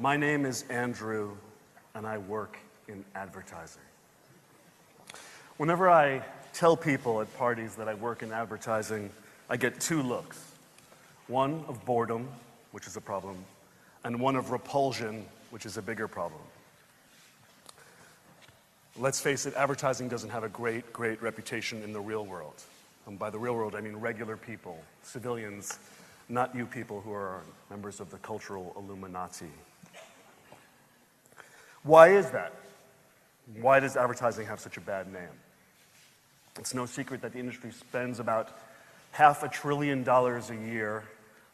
My name is Andrew, and I work in advertising. Whenever I tell people at parties that I work in advertising, I get two looks. One of boredom, which is a problem, and one of repulsion, which is a bigger problem. Let's face it, advertising doesn't have a great reputation in the real world. And by the real world, I mean regular people, civilians, not you people who are members of the cultural Illuminati. Why is that? Why does advertising have such a bad name? It's no secret that the industry spends about $500 billion a year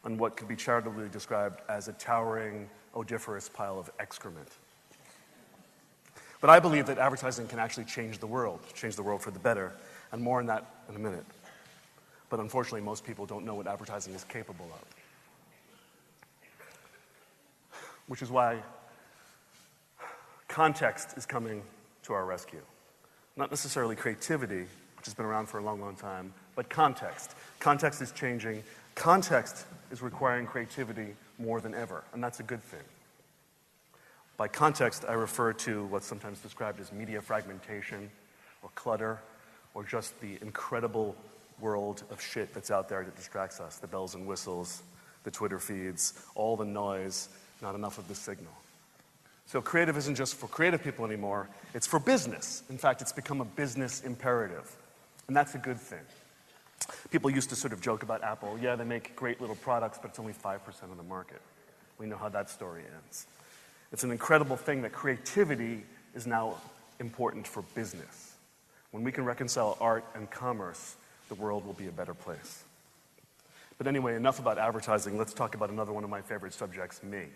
on what could be charitably described as a towering, odoriferous pile of excrement. But I believe that advertising can actually change the world for the better, and more on that in a minute. But unfortunately, most people don't know what advertising is capable of. Which is why context is coming to our rescue. Not necessarily creativity, which has been around for a long time, but context. Context is changing. Context is requiring creativity more than ever, and that's a good thing. By context, I refer to what's sometimes described as media fragmentation, or clutter, or just the incredible world of shit that's out there that distracts us, the bells and whistles, the Twitter feeds, all the noise, not enough of the signal. So creative isn't just for creative people anymore, it's for business. In fact, it's become a business imperative, and that's a good thing. People used to sort of joke about Apple. Yeah, they make great little products, but it's only 5% of the market. We know how that story ends. It's an incredible thing that creativity is now important for business. When we can reconcile art and commerce, the world will be a better place. But anyway, enough about advertising. Let's talk about another one of my favorite subjects, me.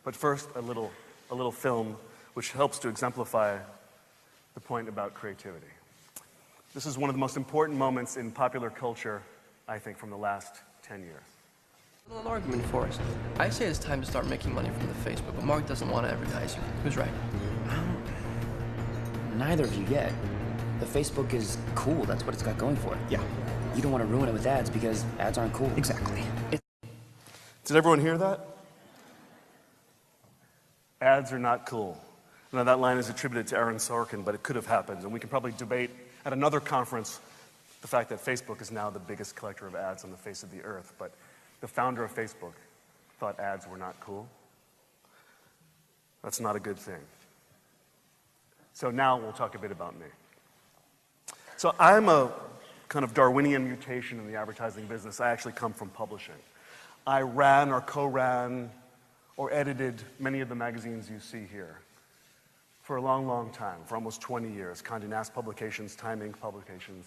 But first, a little film which helps to exemplify the point about creativity. This is one of the most important moments in popular culture, I think, from the last 10 years. A little argument for us. I say it's time to start making money from the Facebook, but Mark doesn't want to advertise you. Who's right? Neither of you yet. The Facebook is cool. That's what it's got going for it. Yeah. You don't want to ruin it with ads because ads aren't cool. Exactly. Did everyone hear that? Ads are not cool. Now, that line is attributed to Aaron Sorkin, but it could have happened, and we can probably debate at another conference the fact that Facebook is now the biggest collector of ads on the face of the earth, but the founder of Facebook thought ads were not cool. That's not a good thing. So now we'll talk a bit about me. So I'm a kind of Darwinian mutation in the advertising business. I actually come from publishing. I ran or co-ran or edited many of the magazines you see here for a long time, for almost 20 years. Condé Nast Publications, Time Inc. Publications.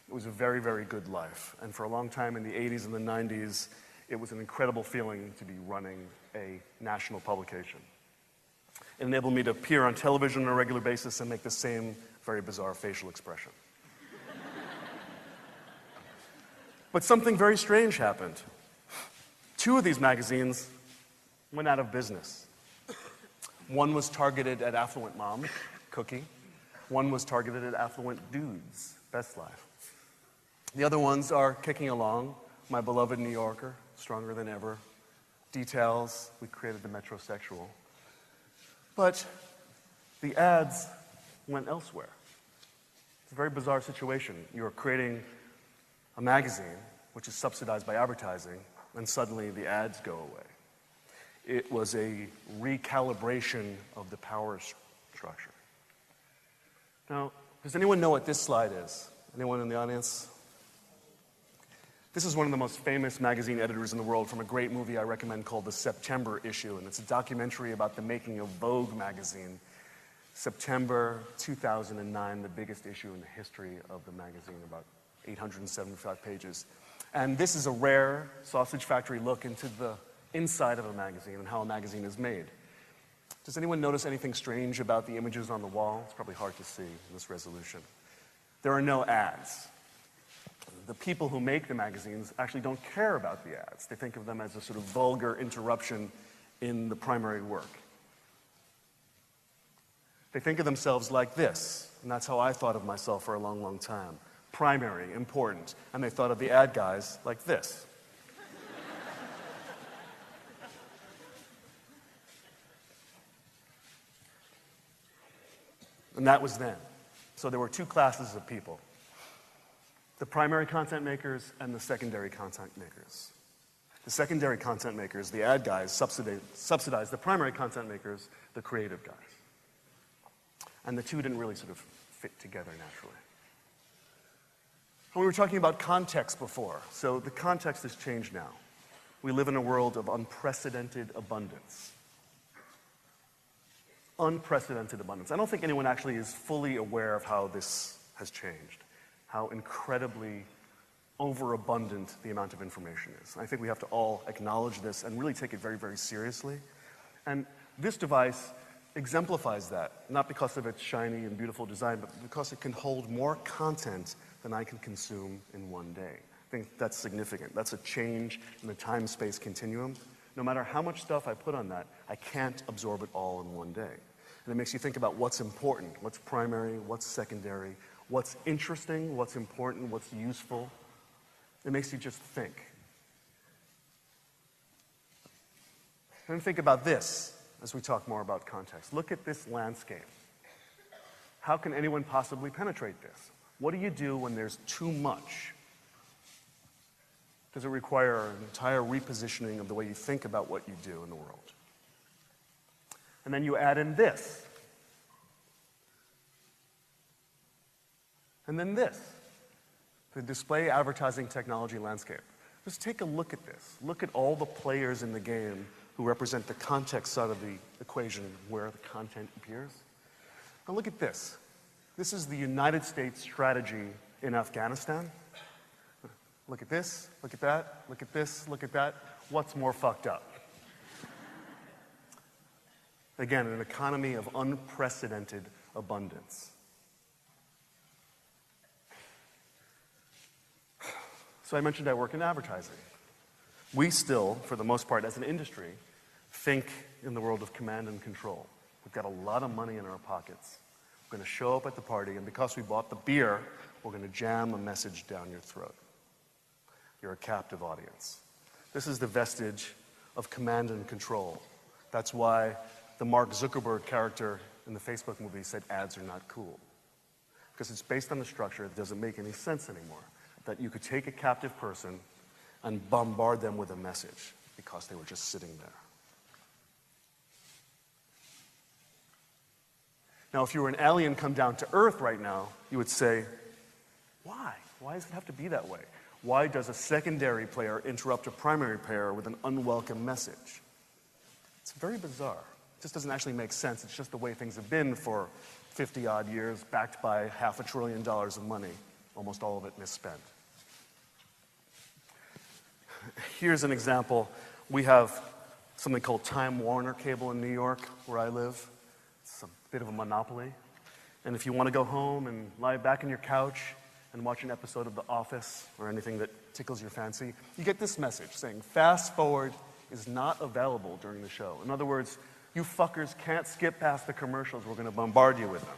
It was a very good life. And for a long time in the 80s and the 90s, it was an incredible feeling to be running a national publication. It enabled me to appear on television on a regular basis and make the same very bizarre facial expression. But something very strange happened. Two of these magazines went out of business. One was targeted at affluent moms, Cookie. One was targeted at affluent dudes, Best Life. The other ones are kicking along. My beloved New Yorker, Stronger Than Ever. Details, we created the Metrosexual. But the ads went elsewhere. It's a very bizarre situation. You're creating a magazine, which is subsidized by advertising, and suddenly the ads go away. It was a recalibration of the power structure. Now, does anyone know what this slide is? Anyone in the audience? This is one of the most famous magazine editors in the world from a great movie I recommend called The September Issue, and it's a documentary about the making of Vogue magazine. September 2009, the biggest issue in the history of the magazine, about 875 pages. And this is a rare sausage factory look into the inside of a magazine and how a magazine is made. Does anyone notice anything strange about the images on the wall? It's probably hard to see in this resolution. There are no ads. The people who make the magazines actually don't care about the ads. They think of them as a sort of vulgar interruption in the primary work. They think of themselves like this, and that's how I thought of myself for a long time. Primary, important, and they thought of the ad guys like this. And that was then. So there were two classes of people: the primary content makers and the secondary content makers. The secondary content makers, the ad guys, subsidize the primary content makers, the creative guys. And the two didn't really sort of fit together naturally. And we were talking about context before, so the context has changed now. We live in a world of unprecedented abundance. Unprecedented abundance. I don't think anyone actually is fully aware of how this has changed, how incredibly overabundant the amount of information is. I think we have to all acknowledge this and really take it very, very seriously. And this device exemplifies that, not because of its shiny and beautiful design, but because it can hold more content than I can consume in one day. I think that's significant. That's a change in the time-space continuum. No matter how much stuff I put on that, I can't absorb it all in one day. And it makes you think about what's important, what's primary, what's secondary, what's interesting, what's important, what's useful. It makes you just think. And think about this as we talk more about context. Look at this landscape. How can anyone possibly penetrate this? What do you do when there's too much? Does it require an entire repositioning of the way you think about what you do in the world? And then you add in this. And then this. The display advertising technology landscape. Just take a look at this. Look at all the players in the game who represent the context side of the equation where the content appears. Now look at this. This is the United States strategy in Afghanistan. Look at this, look at that, look at this, look at that. What's more fucked up? Again, an economy of unprecedented abundance. So I mentioned I work in advertising. We still, for the most part, as an industry, think in the world of command and control. We've got a lot of money in our pockets. We're going to show up at the party, and because we bought the beer, we're going to jam a message down your throat. You're a captive audience. This is the vestige of command and control. That's why the Mark Zuckerberg character in the Facebook movie said ads are not cool. Because it's based on the structure that doesn't make any sense anymore. That you could take a captive person and bombard them with a message because they were just sitting there. Now, if you were an alien come down to Earth right now, you would say, why? Why does it have to be that way? Why does a secondary player interrupt a primary player with an unwelcome message? It's very bizarre. It just doesn't actually make sense. It's just the way things have been for 50-odd years, backed by $500 billion of money, almost all of it misspent. Here's an example. We have something called Time Warner Cable in New York, where I live. It's a bit of a monopoly. And if you want to go home and lie back on your couch and watch an episode of The Office or anything that tickles your fancy, you get this message saying, fast forward is not available during the show. In other words, you fuckers can't skip past the commercials. We're going to bombard you with them.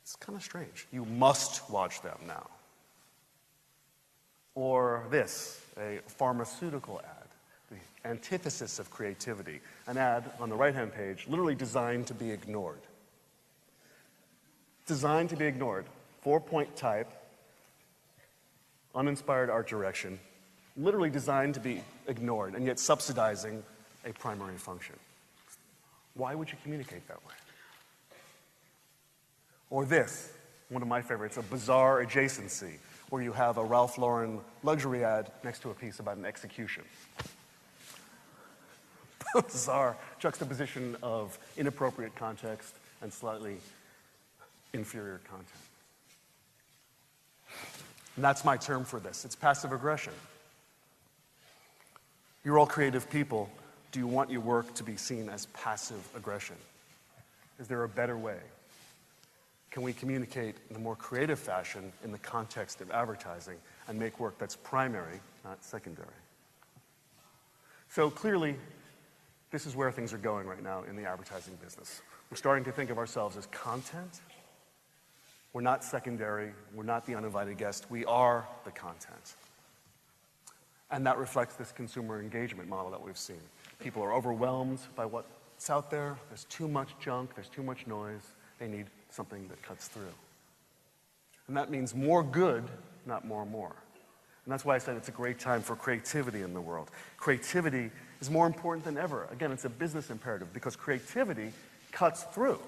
It's kind of strange. You must watch them now. Or this, a pharmaceutical ad, the antithesis of creativity. An ad on the right-hand page, literally designed to be ignored. Designed to be ignored. 4-point type, uninspired art direction, literally designed to be ignored, and yet subsidizing a primary function. Why would you communicate that way? Or this, one of my favorites, a bizarre adjacency, where you have a Ralph Lauren luxury ad next to a piece about an execution. Bizarre juxtaposition of inappropriate context and slightly inferior content. And that's my term for this. It's passive aggression. You're all creative people. Do you want your work to be seen as passive aggression? Is there a better way? Can we communicate in a more creative fashion in the context of advertising and make work that's primary, not secondary? So clearly, this is where things are going right now in the advertising business. We're starting to think of ourselves as content. We're not secondary. We're not the uninvited guest. We are the content. And that reflects this consumer engagement model that we've seen. People are overwhelmed by what It's out there, there's too much junk, there's too much noise. They need something that cuts through. And that means more good, not more. And that's why I said it's a great time for creativity in the world. Creativity is more important than ever. Again, it's a business imperative because creativity cuts through.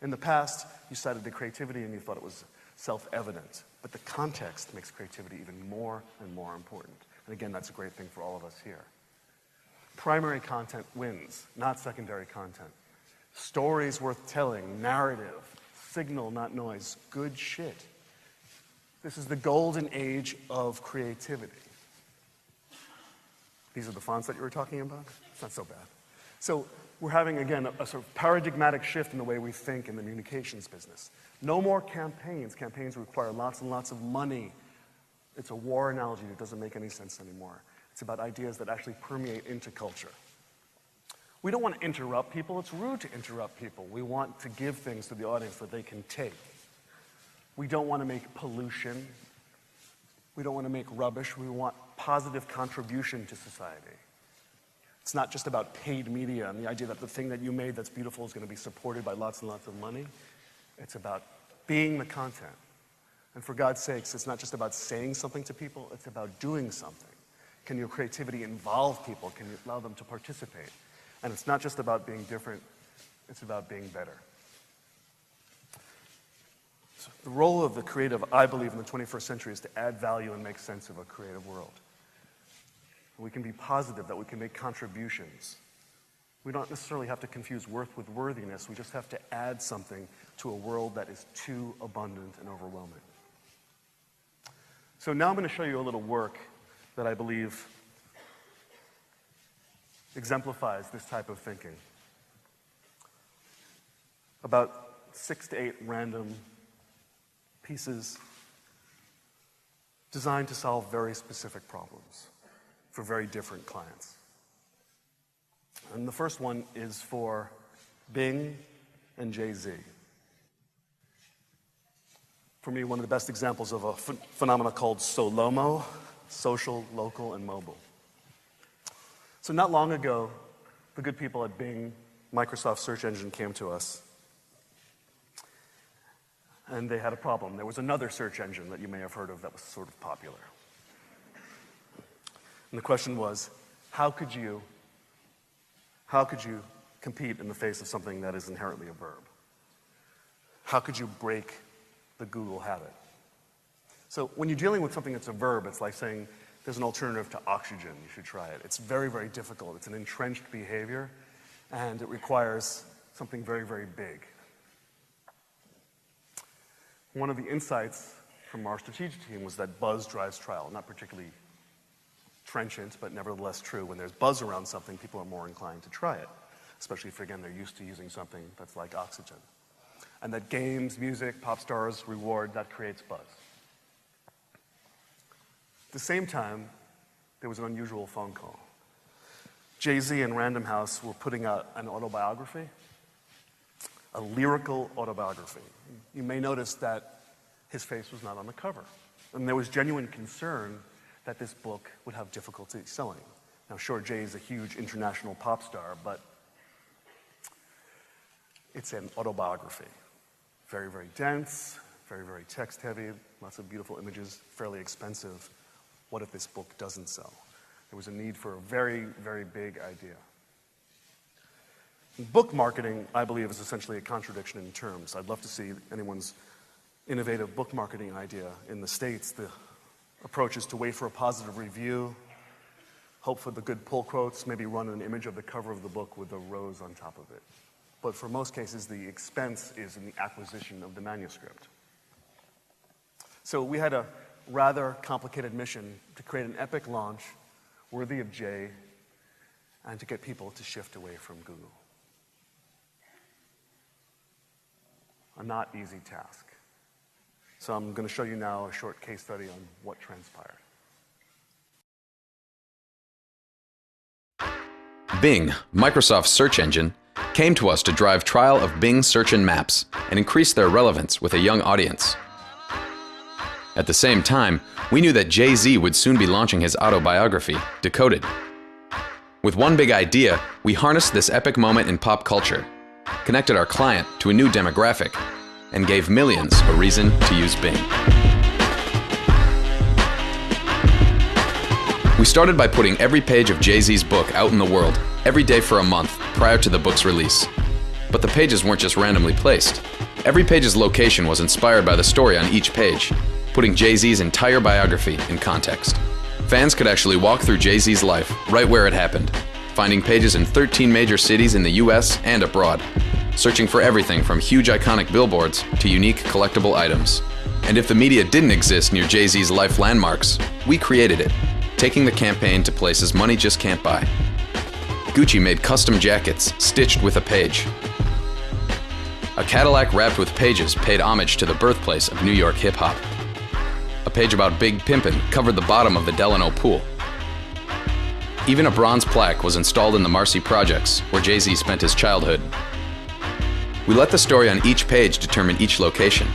In the past, you cited the creativity and you thought it was self-evident. But the context makes creativity even more and more important. And again, that's a great thing for all of us here. Primary content wins, not secondary content. Stories worth telling, narrative, signal, not noise, good shit. This is the golden age of creativity. These are the fonts that you were talking about? It's not so bad. So we're having, again, a sort of paradigmatic shift in the way we think in the communications business. No more campaigns. Campaigns require lots and lots of money. It's a war analogy that doesn't make any sense anymore. It's about ideas that actually permeate into culture. We don't want to interrupt people. It's rude to interrupt people. We want to give things to the audience that they can take. We don't want to make pollution. We don't want to make rubbish. We want positive contribution to society. It's not just about paid media and the idea that the thing that you made that's beautiful is going to be supported by lots and lots of money. It's about being the content. And for God's sakes, it's not just about saying something to people, it's about doing something. Can your creativity involve people? Can you allow them to participate? And it's not just about being different, it's about being better. So the role of the creative, I believe, in the 21st century is to add value and make sense of a creative world. We can be positive, that we can make contributions. We don't necessarily have to confuse worth with worthiness. We just have to add something to a world that is too abundant and overwhelming. So now I'm going to show you a little work that I believe exemplifies this type of thinking. About 6 to 8 random pieces designed to solve very specific problems for very different clients. And the first one is for Bing and Jay-Z. For me, one of the best examples of a phenomena called SOLOMO, social, local, and mobile. So not long ago, the good people at Bing, Microsoft search engine, came to us. And they had a problem. There was another search engine that you may have heard of that was sort of popular. And the question was, how could you compete in the face of something that is inherently a verb? How could you break the Google habit? So when you're dealing with something that's a verb, it's like saying there's an alternative to oxygen, you should try it. It's very, very difficult. It's an entrenched behavior, and it requires something very, very big. One of the insights from our strategic team was that buzz drives trial, not particularly trenchant, but nevertheless true. When there's buzz around something, people are more inclined to try it, especially if, again, they're used to using something that's like oxygen. And that games, music, pop stars, reward, that creates buzz. At the same time, there was an unusual phone call. Jay-Z and Random House were putting out an autobiography, a lyrical autobiography. You may notice that his face was not on the cover. And there was genuine concern that this book would have difficulty selling. Now, sure, Jay is a huge international pop star, but it's an autobiography. Very, very dense, very, very text-heavy, lots of beautiful images, fairly expensive. What if this book doesn't sell? There was a need for a very, very big idea. Book marketing, I believe, is essentially a contradiction in terms. I'd love to see anyone's innovative book marketing idea. In the States, the approach is to wait for a positive review, hope for the good pull quotes, maybe run an image of the cover of the book with a rose on top of it. But for most cases, the expense is in the acquisition of the manuscript. So we had a rather complicated mission to create an epic launch worthy of Jay and to get people to shift away from Google. A not easy task. So I'm going to show you now a short case study on what transpired. Bing, Microsoft's search engine, came to us to drive trial of Bing search and maps and increase their relevance with a young audience. At the same time, we knew that Jay-Z would soon be launching his autobiography, Decoded. With one big idea, we harnessed this epic moment in pop culture, connected our client to a new demographic, and gave millions a reason to use Bing. We started by putting every page of Jay-Z's book out in the world, every day for a month prior to the book's release. But the pages weren't just randomly placed. Every page's location was inspired by the story on each page, putting Jay-Z's entire biography in context. Fans could actually walk through Jay-Z's life right where it happened, finding pages in 13 major cities in the US and abroad, searching for everything from huge iconic billboards to unique collectible items. And if the media didn't exist near Jay-Z's life landmarks, we created it, taking the campaign to places money just can't buy. Gucci made custom jackets stitched with a page. A Cadillac wrapped with pages paid homage to the birthplace of New York hip-hop. A page about Big Pimpin' covered the bottom of the Delano pool. Even a bronze plaque was installed in the Marcy Projects, where Jay-Z spent his childhood. We let the story on each page determine each location.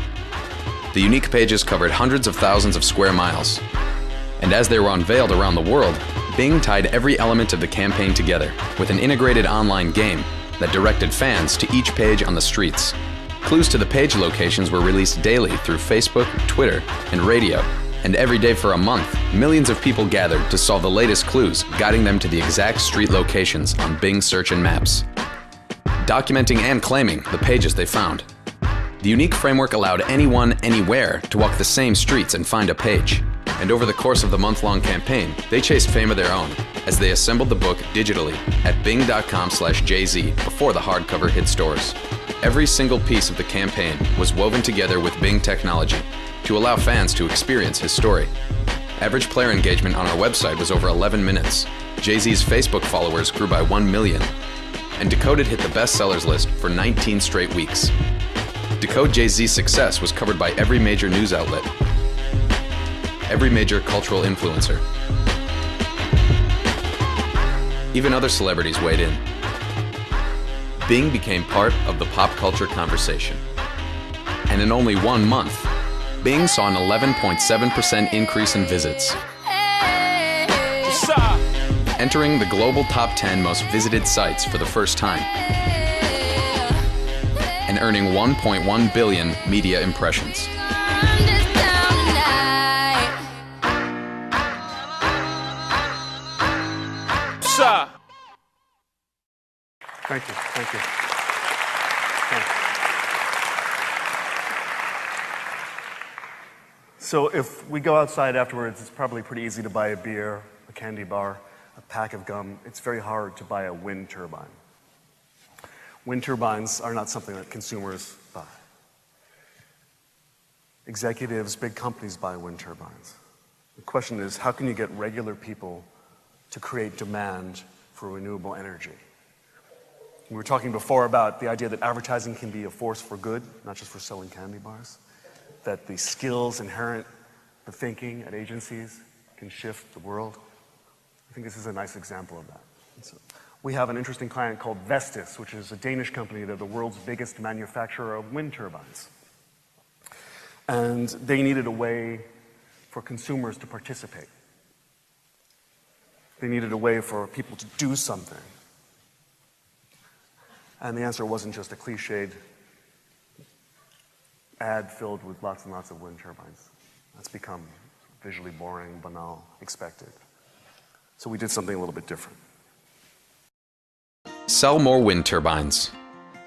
The unique pages covered hundreds of thousands of square miles. And as they were unveiled around the world, Bing tied every element of the campaign together with an integrated online game that directed fans to each page on the streets. Clues to the page locations were released daily through Facebook, Twitter, and radio, and every day for a month, millions of people gathered to solve the latest clues, guiding them to the exact street locations on Bing Search and Maps, documenting and claiming the pages they found. The unique framework allowed anyone, anywhere to walk the same streets and find a page. And over the course of the month-long campaign, they chased fame of their own as they assembled the book digitally at bing.com/Jay-Z before the hardcover hit stores. Every single piece of the campaign was woven together with Bing technology to allow fans to experience his story. Average player engagement on our website was over 11 minutes. Jay-Z's Facebook followers grew by 1 million. And Decoded hit the bestsellers list for 19 straight weeks. Decode Jay-Z's success was covered by every major news outlet, every major cultural influencer. Even other celebrities weighed in. Bing became part of the pop culture conversation. And in only 1 month, Bing saw an 11.7% increase in visits, entering the global top 10 most visited sites for the first time, and earning 1.1 billion media impressions. Thank you, thank you. Thanks. So if we go outside afterwards, it's probably pretty easy to buy a beer, a candy bar, a pack of gum. It's very hard to buy a wind turbine. Wind turbines are not something that consumers buy. Executives, big companies buy wind turbines. The question is, how can you get regular people to create demand for renewable energy? We were talking before about the idea that advertising can be a force for good, not just for selling candy bars. That the skills inherent, the thinking at agencies can shift the world. I think this is a nice example of that. So we have an interesting client called Vestas, which is a Danish company. They're the world's biggest manufacturer of wind turbines. And they needed a way for consumers to participate. They needed a way for people to do something. And the answer wasn't just a cliched ad filled with lots and lots of wind turbines. That's become visually boring, banal, expected. So we did something a little bit different. Sell more wind turbines.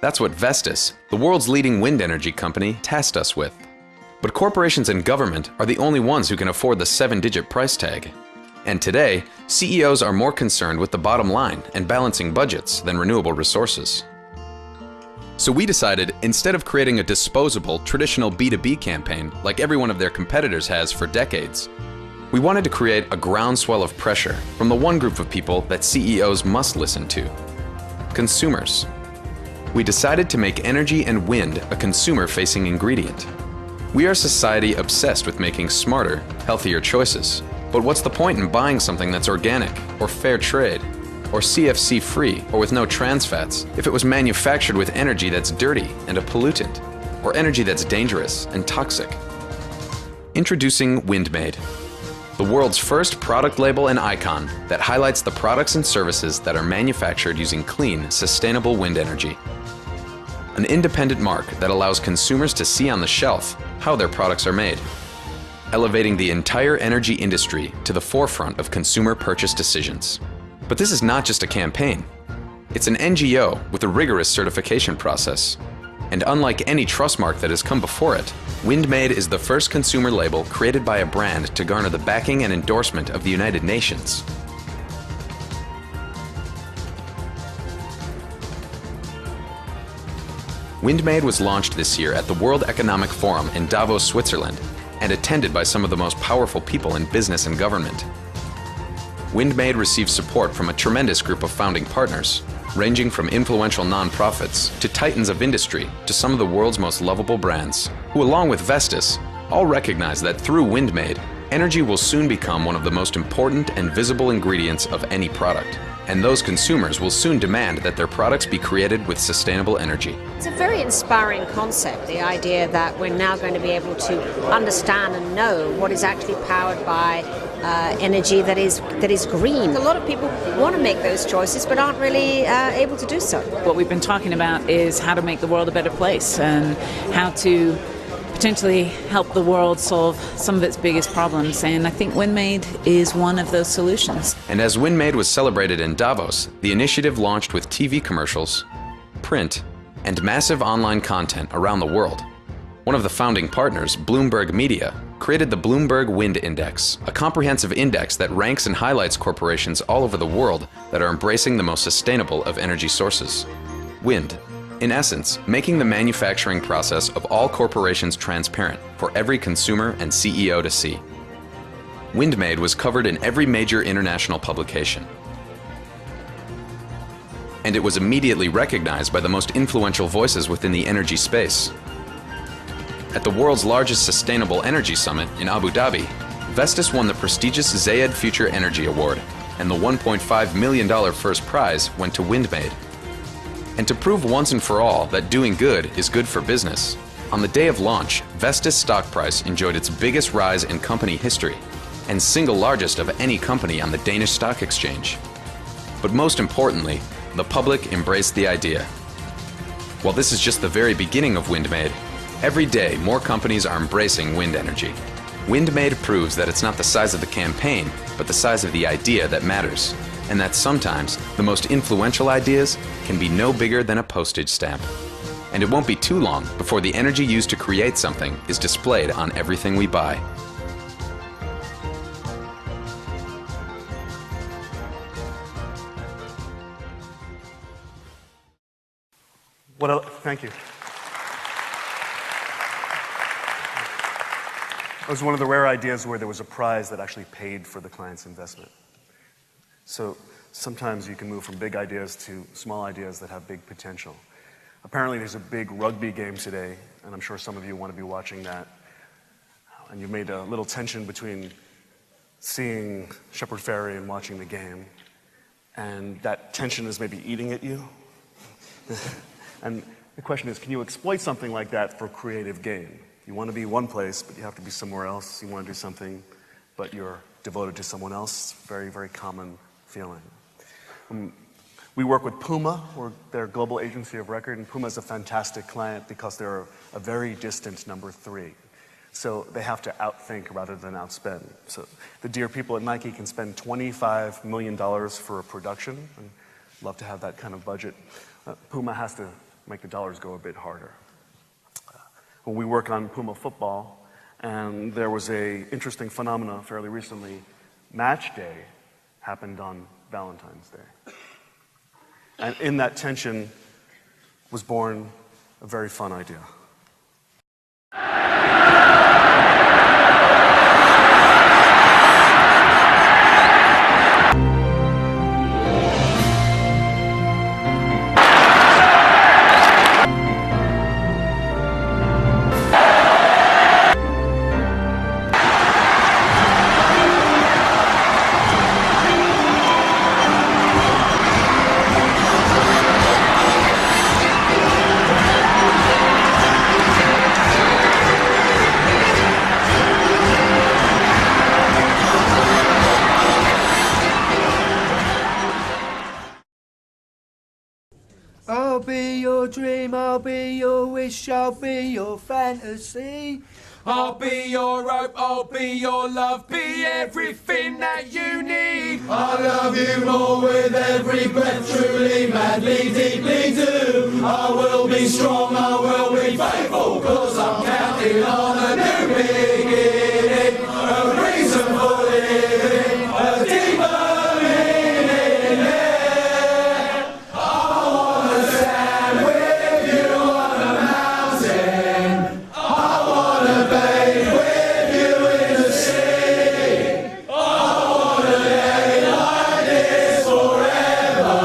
That's what Vestas, the world's leading wind energy company, tasked us with. But corporations and government are the only ones who can afford the 7-digit price tag. And today, CEOs are more concerned with the bottom line and balancing budgets than renewable resources. So we decided, instead of creating a disposable, traditional B2B campaign like every one of their competitors has for decades, we wanted to create a groundswell of pressure from the one group of people that CEOs must listen to: consumers. We decided to make energy and wind a consumer-facing ingredient. We are a society obsessed with making smarter, healthier choices. But what's the point in buying something that's organic, or fair trade, or CFC-free, or with no trans fats, if it was manufactured with energy that's dirty and a pollutant, or energy that's dangerous and toxic? Introducing Windmade. the world's first product label and icon that highlights the products and services that are manufactured using clean, sustainable wind energy. An independent mark that allows consumers to see on the shelf how their products are made, elevating the entire energy industry to the forefront of consumer purchase decisions. But this is not just a campaign. It's an NGO with a rigorous certification process. And unlike any trust mark that has come before it, Windmade is the first consumer label created by a brand to garner the backing and endorsement of the United Nations. Windmade was launched this year at the World Economic Forum in Davos, Switzerland, and attended by some of the most powerful people in business and government. Windmade receives support from a tremendous group of founding partners, ranging from influential nonprofits to titans of industry to some of the world's most lovable brands, who along with Vestas, all recognize that through Windmade, energy will soon become one of the most important and visible ingredients of any product. And those consumers will soon demand that their products be created with sustainable energy. It's a very inspiring concept, the idea that we're now going to be able to understand and know what is actually powered by energy that is green. A lot of people want to make those choices but aren't really able to do so. What we've been talking about is how to make the world a better place and how to potentially help the world solve some of its biggest problems, and I think Windmade is one of those solutions. And as Windmade was celebrated in Davos, the initiative launched with TV commercials, print, and massive online content around the world. One of the founding partners, Bloomberg Media, created the Bloomberg Wind Index, a comprehensive index that ranks and highlights corporations all over the world that are embracing the most sustainable of energy sources, wind. In essence, making the manufacturing process of all corporations transparent for every consumer and CEO to see. Windmade was covered in every major international publication. And it was immediately recognized by the most influential voices within the energy space. At the world's largest sustainable energy summit in Abu Dhabi, Vestas won the prestigious Zayed Future Energy Award, and the $1.5 million first prize went to Windmade. And to prove once and for all that doing good is good for business, on the day of launch, Vestas stock price enjoyed its biggest rise in company history, and single largest of any company on the Danish Stock Exchange. But most importantly, the public embraced the idea. While this is just the very beginning of Windmade, every day more companies are embracing wind energy. Windmade proves that it's not the size of the campaign, but the size of the idea that matters, and that sometimes the most influential ideas can be no bigger than a postage stamp. And it won't be too long before the energy used to create something is displayed on everything we buy. Thank you. It was one of the rare ideas where there was a prize that actually paid for the client's investment. So sometimes you can move from big ideas to small ideas that have big potential. Apparently there's a big rugby game today, and I'm sure some of you want to be watching that. And you've made a little tension between seeing Shepard Fairey and watching the game, and that tension is maybe eating at you. And the question is, can you exploit something like that for creative gain? You want to be one place, but you have to be somewhere else. You want to do something, but you're devoted to someone else. Very, very common feeling. We work with Puma. We're their global agency of record, and Puma is a fantastic client because they're a very distant number 3. So they have to outthink rather than outspend. So the dear people at Nike can spend $25 million for a production, and love to have that kind of budget. Puma has to make the dollars go a bit harder. When we work on Puma football, and there was an interesting phenomena fairly recently. Match day happened on Valentine's Day. And in that tension was born a very fun idea. I'll be your dream, I'll be your wish, I'll be your fantasy. I'll be your hope, I'll be your love, be everything that you need. I love you more with every breath, truly, madly, deeply do. I will be strong, I will be faithful, cause I'm counting on a new beginning, a reason for living, a deeper meaning, yeah. I wanna stand with you on a mountain, I wanna bathe with you in the sea, I wanna lay like this forever,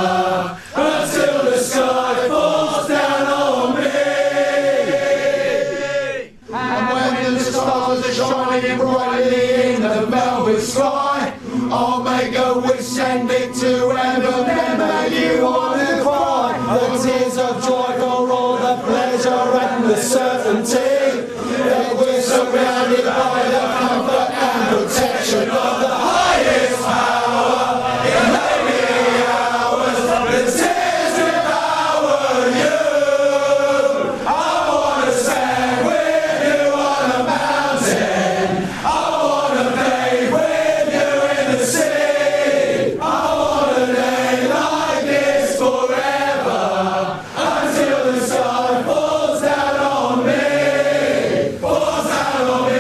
until the sky falls down on me. And when the stars are shining brightly in the velvet sky, I'll make a wish, send it to heaven, then make you wanna cry. The tears of joy for all the pleasure and the certainty that we're surrounded by the comfort and protection of the highest power. In many hours, the tears devour you. I wanna stand with you on a mountain, I wanna bathe with you in the sea, I wanna lay like this forever, until the sun falls down on me, falls down on me.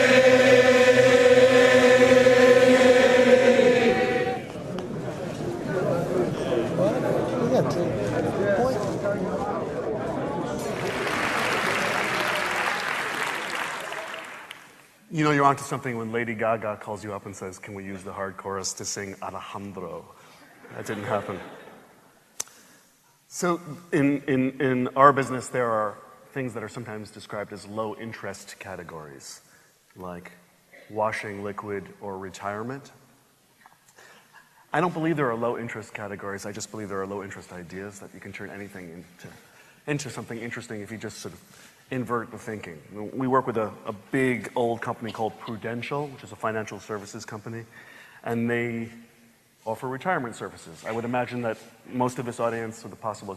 You know you're onto something when Lady Gaga calls you up and says, can we use the hard chorus to sing Alejandro? That didn't happen. So in our business, there are things that are sometimes described as low interest categories, like washing liquid or retirement. I don't believe there are low interest categories. I just believe there are low interest ideas that you can turn anything into something interesting if you just sort of invert the thinking. We work with a big old company called Prudential, which is a financial services company, and they offer retirement services. I would imagine that most of this audience, with the possible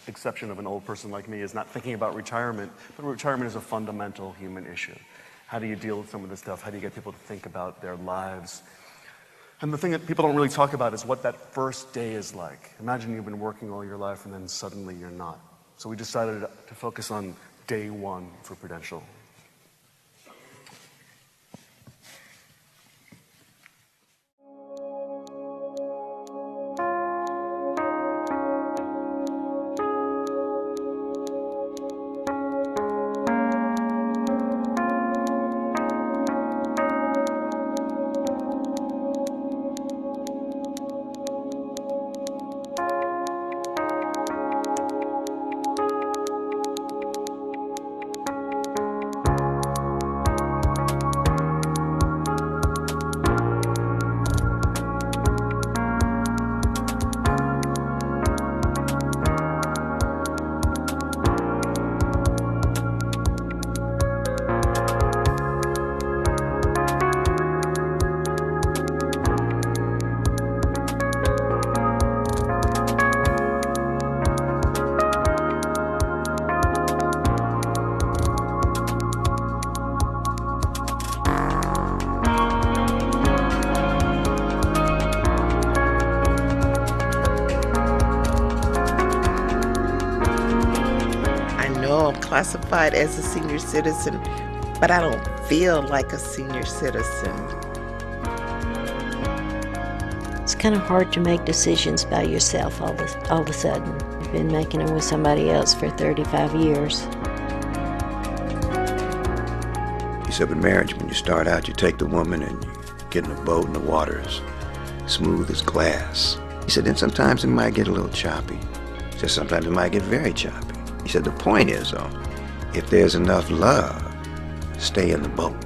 exception of an old person like me, is not thinking about retirement, but retirement is a fundamental human issue. How do you deal with some of this stuff? How do you get people to think about their lives? And the thing that people don't really talk about is what that first day is like. Imagine you've been working all your life and then suddenly you're not. So we decided to focus on day one for Prudential. Classified as a senior citizen, but I don't feel like a senior citizen. It's kind of hard to make decisions by yourself all of a sudden. You've been making them with somebody else for 35 years. He said with marriage, when you start out, you take the woman and you get in a boat and the water is smooth as glass. He said then sometimes it might get a little choppy. He said sometimes it might get very choppy. He said the point is, though, if there's enough love, stay in the boat.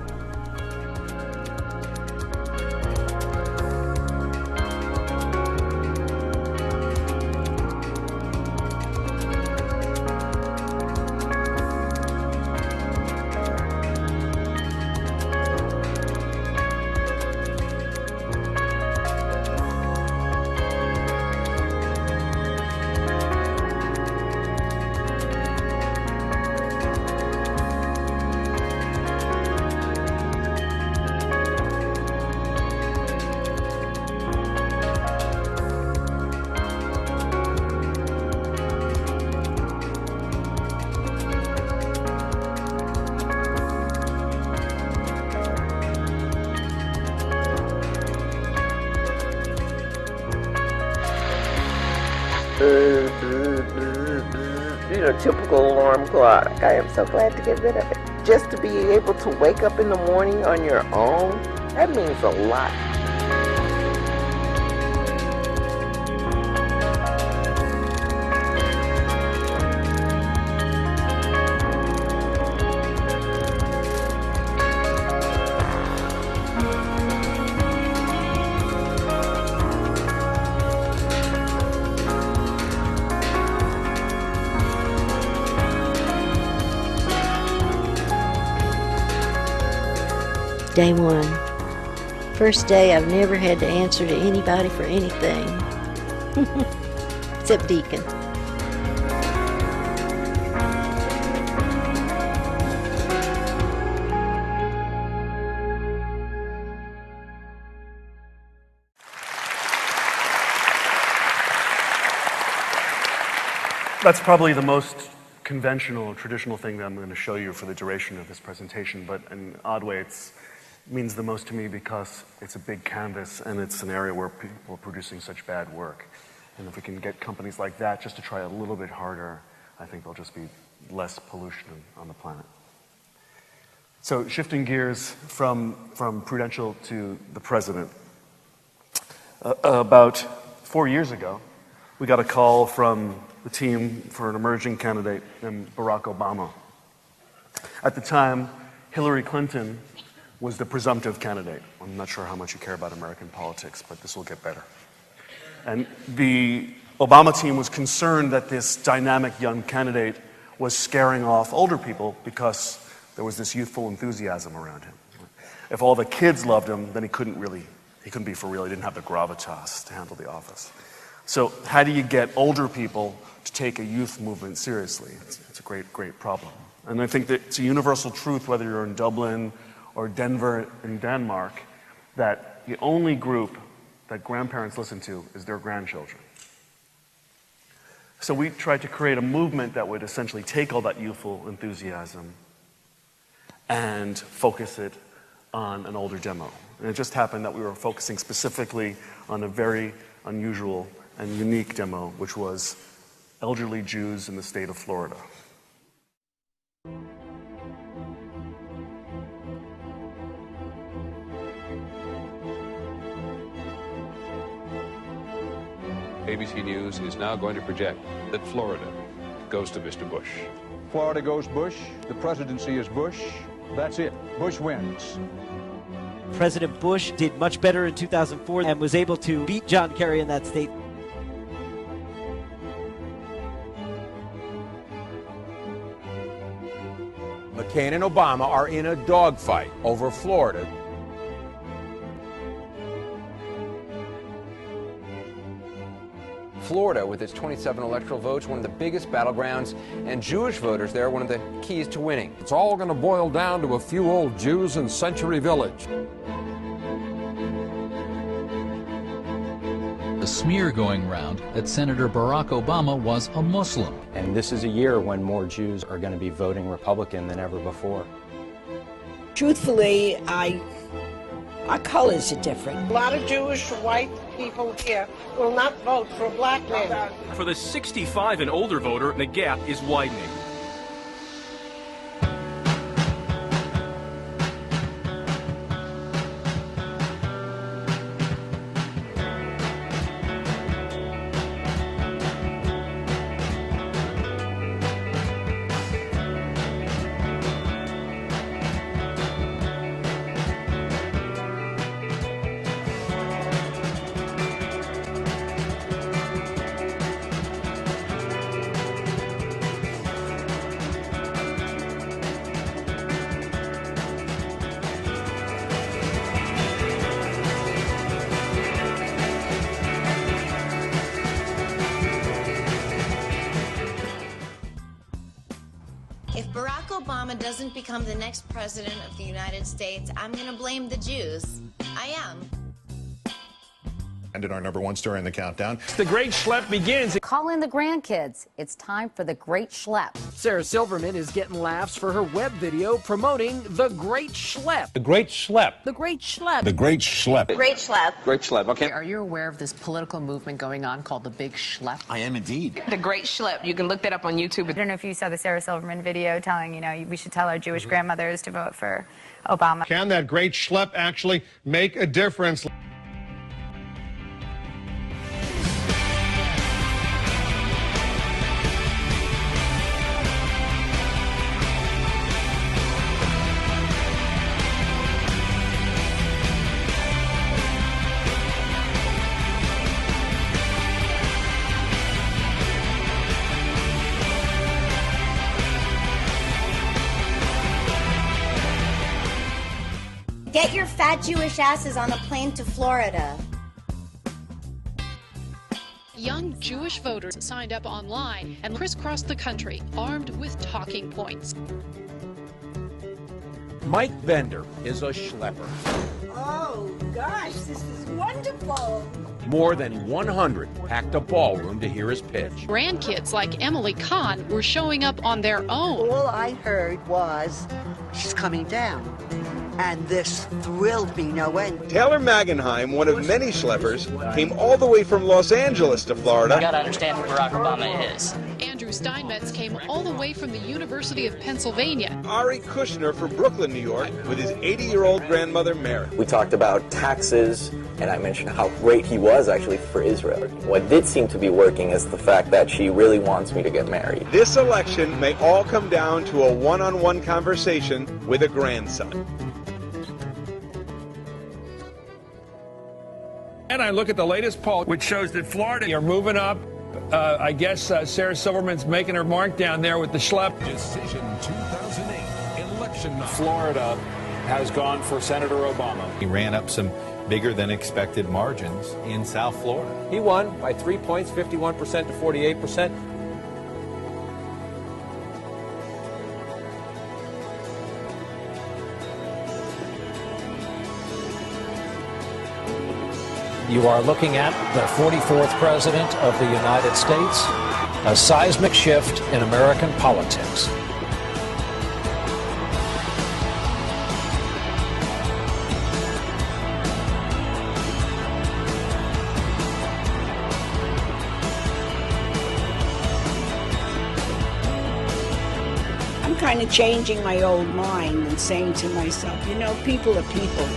typical alarm clock. I am so glad to get rid of it. Just to be able to wake up in the morning on your own, that means a lot. Day one. First day I've never had to answer to anybody for anything. Except Deacon. That's probably the most conventional or traditional thing that I'm going to show you for the duration of this presentation, but in an odd way it means the most to me because it's a big canvas and it's an area where people are producing such bad work. And if we can get companies like that just to try a little bit harder, I think there'll just be less pollution on the planet. So shifting gears from Prudential to the president. About 4 years ago, we got a call from the team for an emerging candidate named Barack Obama. At the time, Hillary Clinton was the presumptive candidate. I'm not sure how much you care about American politics, but this will get better. And the Obama team was concerned that this dynamic young candidate was scaring off older people because there was this youthful enthusiasm around him. If all the kids loved him, then he couldn't be for real. He didn't have the gravitas to handle the office. So how do you get older people to take a youth movement seriously? It's a great, great problem. And I think that it's a universal truth, whether you're in Dublin or Denver in Denmark, that the only group that grandparents listen to is their grandchildren. So we tried to create a movement that would essentially take all that youthful enthusiasm and focus it on an older demo. And it just happened that we were focusing specifically on a very unusual and unique demo, which was elderly Jews in the state of Florida. ABC News is now going to project that Florida goes to Mr. Bush. Florida goes Bush. The presidency is Bush. That's it. Bush wins. President Bush did much better in 2004 and was able to beat John Kerry in that state. McCain and Obama are in a dogfight over Florida. Florida, with its 27 electoral votes, one of the biggest battlegrounds, and Jewish voters there, one of the keys to winning. It's all going to boil down to a few old Jews in Century Village. The smear going round that Senator Barack Obama was a Muslim. And this is a year when more Jews are going to be voting Republican than ever before. Truthfully, our colors are different. A lot of Jewish white people here will not vote for a black man. For the 65 and older voter, the gap is widening. If Barack Obama doesn't become the next president of the United States, I'm going to blame the Jews. I am. And in our #1 story in the countdown, The Great Schlep begins. Call in the grandkids. It's time for the Great Schlep. Sarah Silverman is getting laughs for her web video promoting The Great Schlep. The Great Schlep. The Great Schlep. the Great Schlep. Great Schlep. Great Schlep, okay. Are you aware of this political movement going on called the Big Schlep? I am indeed. The Great Schlep. You can look that up on YouTube. I don't know if you saw the Sarah Silverman video telling, we should tell our Jewish grandmothers to vote for Obama. Can that Great Schlep actually make a difference? Get your fat Jewish asses on a plane to Florida. Young Jewish voters signed up online and crisscrossed the country, armed with talking points. Mike Bender is a schlepper. Oh, gosh, this is wonderful. More than 100 packed a ballroom to hear his pitch. Grandkids like Emily Kahn were showing up on their own. All I heard was, she's coming down. And this thrilled me no end. Taylor Magenheim, one of many schleppers, came all the way from Los Angeles to Florida. You gotta understand who Barack Obama is. Andrew Steinmetz came all the way from the University of Pennsylvania. Ari Kushner from Brooklyn, New York, with his 80-year-old grandmother, Mary. We talked about taxes, and I mentioned how great he was actually for Israel. What did seem to be working is the fact that she really wants me to get married. This election may all come down to a one-on-one conversation with a grandson. And I look at the latest poll, which shows that Florida are moving up. I guess Sarah Silverman's making her mark down there with the schlep. Decision 2008 election night. Florida has gone for Senator Obama. He ran up some bigger than expected margins in South Florida. He won by 3 points, 51% to 48%. You are looking at the 44th President of the United States, a seismic shift in American politics. I'm kind of changing my old mind and saying to myself, people are people.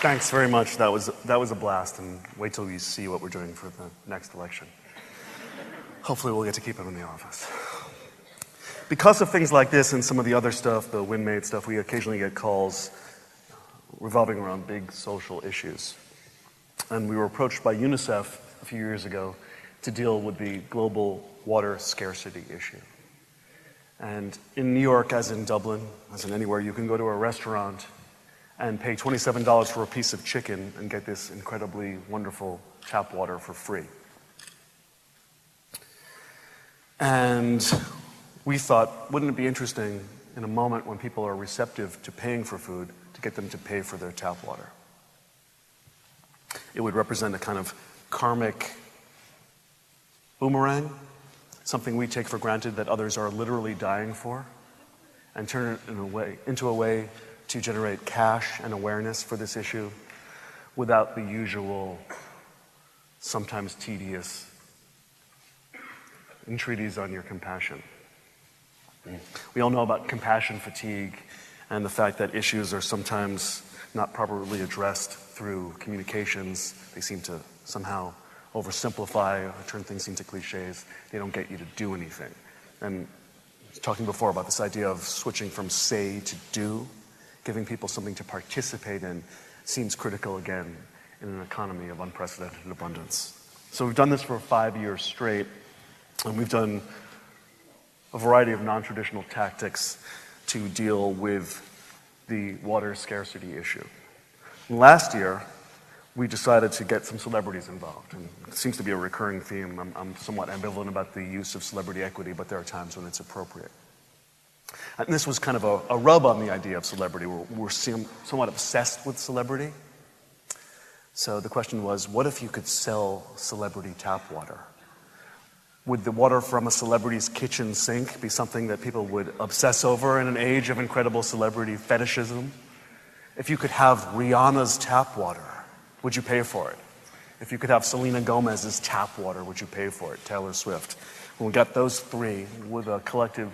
Thanks very much. That was a blast, and wait till you see what we're doing for the next election. Hopefully we'll get to keep him in the office. Because of things like this and some of the other stuff, the Windmade stuff, we occasionally get calls revolving around big social issues. And we were approached by UNICEF a few years ago to deal with the global water scarcity issue. And in New York, as in Dublin, as in anywhere, you can go to a restaurant and pay $27 for a piece of chicken and get this incredibly wonderful tap water for free. And we thought, wouldn't it be interesting in a moment when people are receptive to paying for food to get them to pay for their tap water? It would represent a kind of karmic boomerang, something we take for granted that others are literally dying for, and turn it into a way to generate cash and awareness for this issue without the usual, sometimes tedious, entreaties on your compassion. We all know about compassion fatigue and the fact that issues are sometimes not properly addressed through communications. They seem to somehow oversimplify or turn things into cliches. They don't get you to do anything. And I was talking before about this idea of switching from say to do. Giving people something to participate in seems critical again in an economy of unprecedented abundance. So we've done this for 5 years straight, and we've done a variety of non-traditional tactics to deal with the water scarcity issue. Last year, we decided to get some celebrities involved. And it seems to be a recurring theme. I'm somewhat ambivalent about the use of celebrity equity, but there are times when it's appropriate. And this was kind of a rub on the idea of celebrity. We're somewhat obsessed with celebrity. So the question was, what if you could sell celebrity tap water? Would the water from a celebrity's kitchen sink be something that people would obsess over in an age of incredible celebrity fetishism? If you could have Rihanna's tap water, would you pay for it? If you could have Selena Gomez's tap water, would you pay for it? Taylor Swift. When we got those three with a collective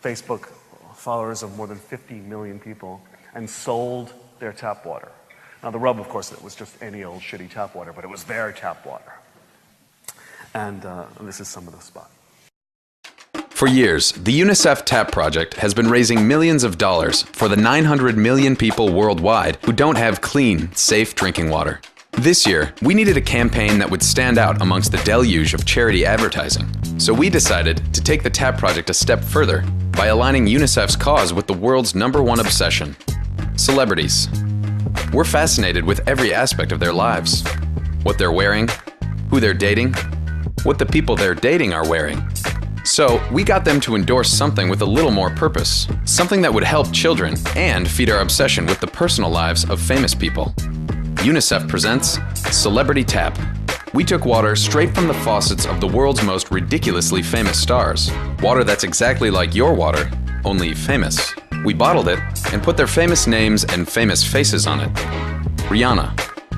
Facebook followers of more than 50 million people and sold their tap water. Now the rub, of course, it was just any old shitty tap water, but it was their tap water. And this is some of the spot. For years, the UNICEF TAP project has been raising millions of dollars for the 900 million people worldwide who don't have clean, safe drinking water. This year, we needed a campaign that would stand out amongst the deluge of charity advertising. So we decided to take the TAP project a step further by aligning UNICEF's cause with the world's #1 obsession: celebrities. We're fascinated with every aspect of their lives. What they're wearing, who they're dating, what the people they're dating are wearing. So we got them to endorse something with a little more purpose, something that would help children and feed our obsession with the personal lives of famous people. UNICEF presents Celebrity Tap. We took water straight from the faucets of the world's most ridiculously famous stars. Water that's exactly like your water, only famous. We bottled it and put their famous names and famous faces on it. Rihanna,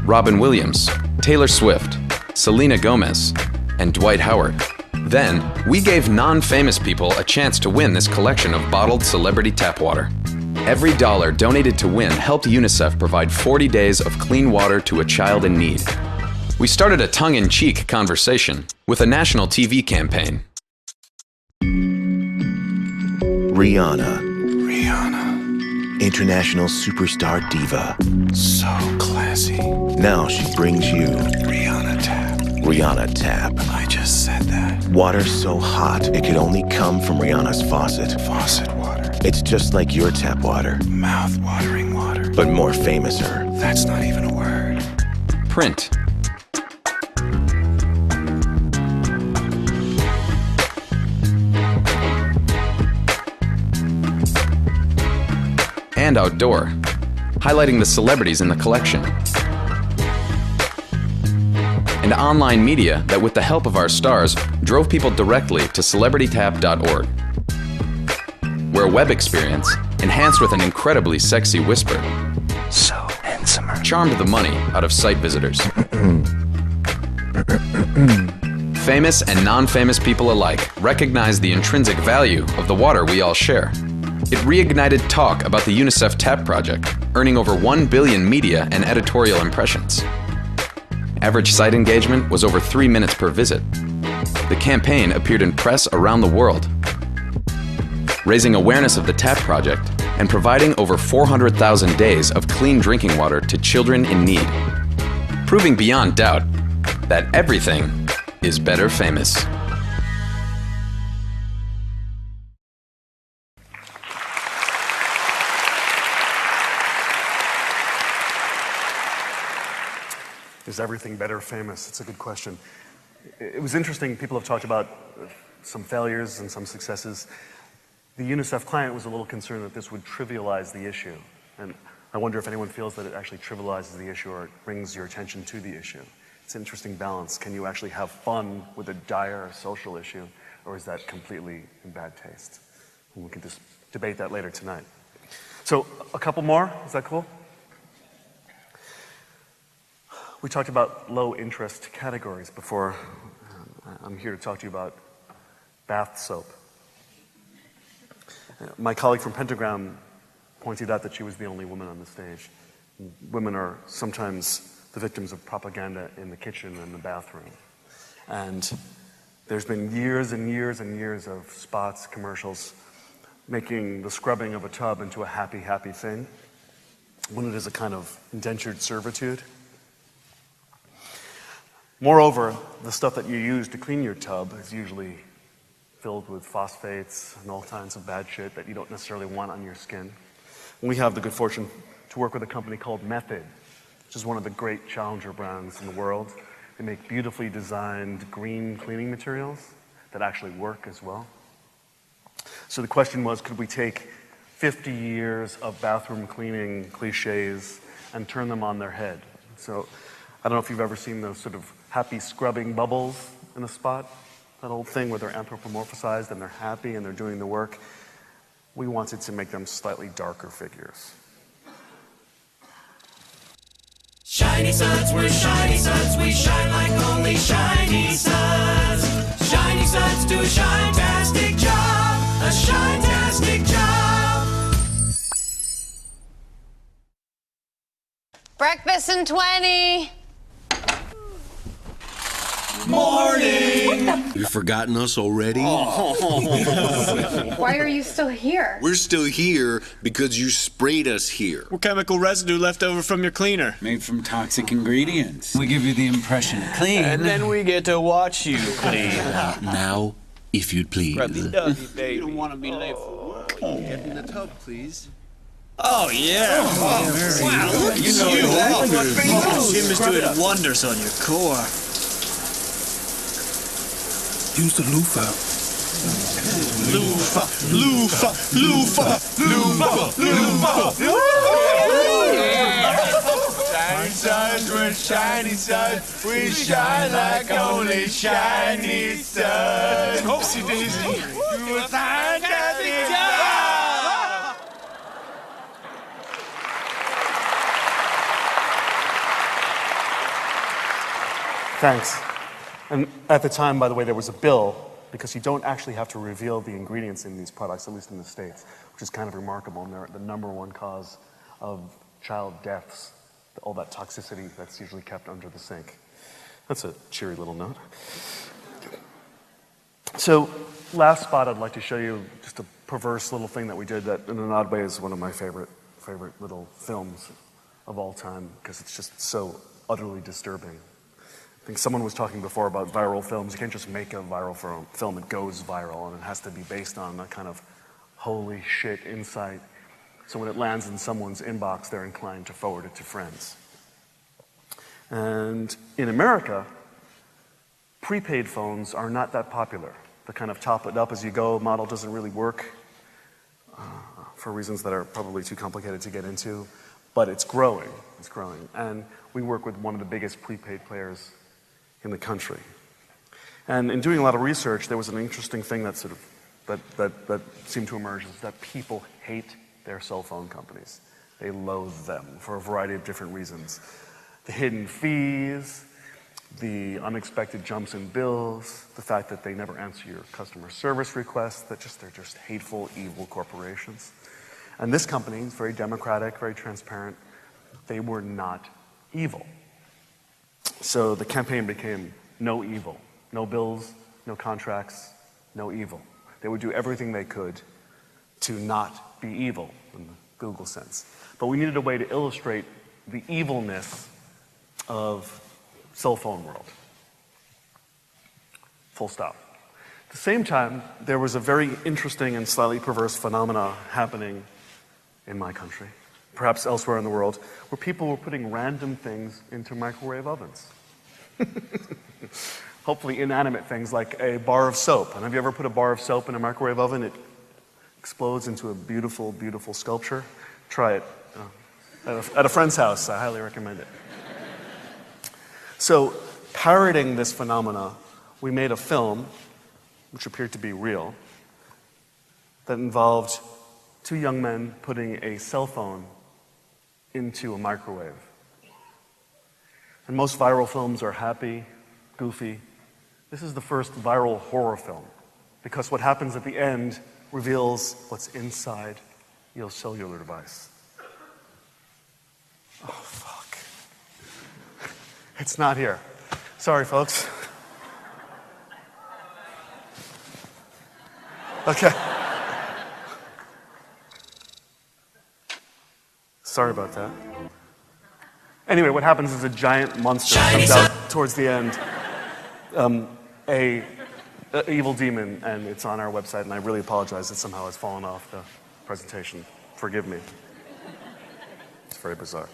Robin Williams, Taylor Swift, Selena Gomez, and Dwight Howard. Then, we gave non-famous people a chance to win this collection of bottled celebrity tap water. Every dollar donated to win helped UNICEF provide 40 days of clean water to a child in need. We started a tongue-in-cheek conversation with a national TV campaign. Rihanna. International superstar diva. So classy. Now she brings you Rihanna Tap. Rihanna Tap. I just said that. Water so hot it could only come from Rihanna's faucet. Faucet water. It's just like your tap water. Mouth-watering water. But more famouser. That's not even a word. Print. And outdoor, highlighting the celebrities in the collection. And online media that, with the help of our stars, drove people directly to celebritytap.org, where a web experience, enhanced with an incredibly sexy whisper, so handsomer, charmed the money out of site visitors. Famous and non-famous people alike recognize the intrinsic value of the water we all share. It reignited talk about the UNICEF TAP project, earning over 1 billion media and editorial impressions. Average site engagement was over 3 minutes per visit. The campaign appeared in press around the world, raising awareness of the TAP project and providing over 400,000 days of clean drinking water to children in need, proving beyond doubt that everything is better famous. Is everything better famous? It's a good question. It was interesting. People have talked about some failures and some successes. The UNICEF client was a little concerned that this would trivialize the issue. And I wonder if anyone feels that it actually trivializes the issue or it brings your attention to the issue. It's an interesting balance. Can you actually have fun with a dire social issue, or is that completely in bad taste? And we can just debate that later tonight. So a couple more, is that cool? We talked about low interest categories before. I'm here to talk to you about bath soap. My colleague from Pentagram pointed out that she was the only woman on the stage. Women are sometimes the victims of propaganda in the kitchen and the bathroom. And there's been years and years and years of spots, commercials, making the scrubbing of a tub into a happy, happy thing, when it is a kind of indentured servitude. Moreover, the stuff that you use to clean your tub is usually filled with phosphates and all kinds of bad shit that you don't necessarily want on your skin. We have the good fortune to work with a company called Method, which is one of the great challenger brands in the world. They make beautifully designed green cleaning materials that actually work as well. So the question was, could we take 50 years of bathroom cleaning cliches and turn them on their head? So I don't know if you've ever seen those sort of happy scrubbing bubbles in a spot, that old thing where they're anthropomorphized and they're happy and they're doing the work. We wanted to make them slightly darker figures. Shiny suds, we're shiny suds, we shine like only shiny suds. Shiny suds do a shine-tastic job, a shine-tastic job. Breakfast in 20. Morning! You've forgotten us already? Why are you still here? We're still here because you sprayed us here. We're chemical residue left over from your cleaner. Made from toxic ingredients. We give you the impression clean. And then we get to watch you clean. Now, if you'd please. Rubby-dubby, baby. You don't want to be late for work. Get in the tub, please. Oh, yeah. Wow, look at you. Jim is doing wonders on your core. Use the loofah. Loofah, loofah, loofah, loofah, loofah. Shiny suds, we're shiny suds. We shine like only shiny suds. Oopsie daisy. Do a fantastic job. Thanks. And at the time, by the way, there was a bill, because you don't actually have to reveal the ingredients in these products, at least in the States, which is kind of remarkable, and they're the #1 cause of child deaths, all that toxicity that's usually kept under the sink. That's a cheery little note. So, last spot I'd like to show you just a perverse little thing that we did that, in an odd way, is one of my favorite little films of all time, because it's just so utterly disturbing. I think someone was talking before about viral films. You can't just make a viral film, it goes viral, and it has to be based on that kind of holy shit insight. So when it lands in someone's inbox, they're inclined to forward it to friends. And in America, prepaid phones are not that popular. The kind of top it up as you go model doesn't really work for reasons that are probably too complicated to get into, but it's growing. It's growing. And we work with one of the biggest prepaid players in the country. And in doing a lot of research, there was an interesting thing that sort of that seemed to emerge, is that people hate their cell phone companies. They loathe them for a variety of different reasons. The hidden fees, the unexpected jumps in bills, the fact that they never answer your customer service requests, they're just hateful, evil corporations. And this company is very democratic, very transparent. They were not evil. So the campaign became no evil. No bills, no contracts, no evil. They would do everything they could to not be evil in the Google sense. But we needed a way to illustrate the evilness of cell phone world. Full stop. At the same time, there was a very interesting and slightly perverse phenomena happening in my country, perhaps elsewhere in the world, where people were putting random things into microwave ovens. Hopefully inanimate things like a bar of soap. And have you ever put a bar of soap in a microwave oven? It explodes into a beautiful, beautiful sculpture. Try it at a friend's house. I highly recommend it. So, parroting this phenomena, we made a film, which appeared to be real, that involved two young men putting a cell phone into a microwave. And most viral films are happy, goofy. This is the first viral horror film, because what happens at the end reveals what's inside your cellular device. Oh, fuck. It's not here. Sorry, folks. Okay. Sorry about that. Anyway, what happens is a giant monster comes out towards the end. A evil demon, and it's on our website, and I really apologize that somehow it's fallen off the presentation. Forgive me. It's very bizarre.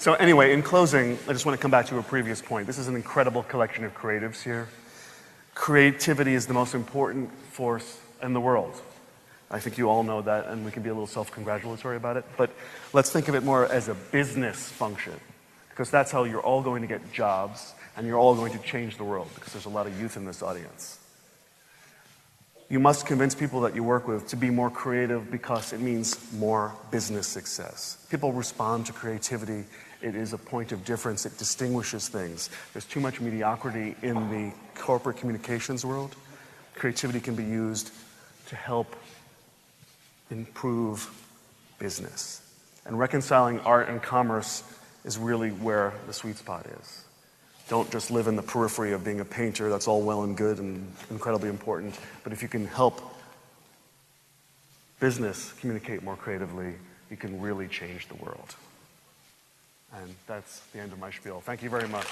So anyway, in closing, I just want to come back to a previous point. This is an incredible collection of creatives here. Creativity is the most important force in the world. I think you all know that, and we can be a little self-congratulatory about it. But let's think of it more as a business function, because that's how you're all going to get jobs, and you're all going to change the world, because there's a lot of youth in this audience. You must convince people that you work with to be more creative because it means more business success. People respond to creativity. It is a point of difference. It distinguishes things. There's too much mediocrity in the corporate communications world. Creativity can be used to help improve business. And reconciling art and commerce is really where the sweet spot is. Don't just live in the periphery of being a painter. That's all well and good and incredibly important. But if you can help business communicate more creatively, you can really change the world. And that's the end of my spiel. Thank you very much.